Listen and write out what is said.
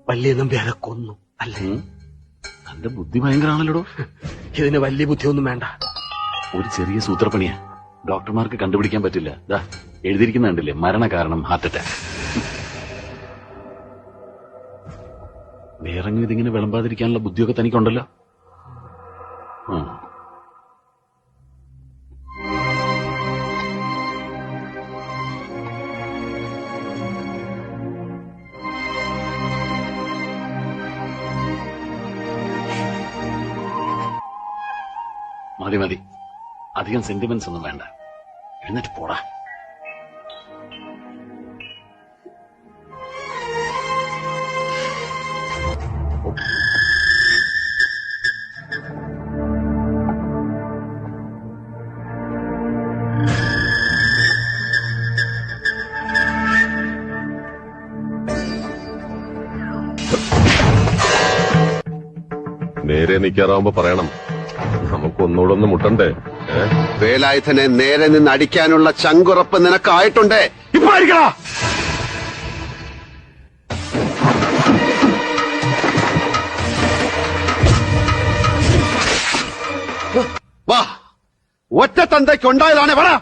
വലിയ നമ്പ്യാരെ കൊന്നു അല്ലേ? തന്റെ ബുദ്ധി ഭയങ്കരാണല്ലോ. ഇതിന് വലിയ ബുദ്ധിയൊന്നും വേണ്ട. ഒരു ചെറിയ സൂത്രപ്പണിയാ, ഡോക്ടർമാർക്ക് കണ്ടുപിടിക്കാൻ പറ്റില്ല. എഴുതിയിരിക്കുന്ന കണ്ടില്ലേ, മരണകാരണം ഹാർട്ട് അറ്റാക്ക്. വേറെങ്ങും ഇതിങ്ങനെ വിളമ്പാതിരിക്കാനുള്ള ബുദ്ധിയൊക്കെ തനിക്കുണ്ടല്ലോ. മതി മതി, അധികം സെന്റിമെന്റ്സ് ഒന്നും വേണ്ട. എഴുന്നേറ്റ് പോടാ. നേരെ നിൽക്കാറാവുമ്പോ പറയണം, നമുക്കൊന്നുകൂടെ മുട്ടണ്ടേ. വേലായുധനെ നേരെ നിന്ന് അടിക്കാനുള്ള ചങ്കുറപ്പ് നിനക്കായിട്ടുണ്ടേ. ഇപ്പൊ അടിക്കടാ. വാ, ഒറ്റ തന്തയ്ക്കുണ്ടായതാണ്. വേടാ.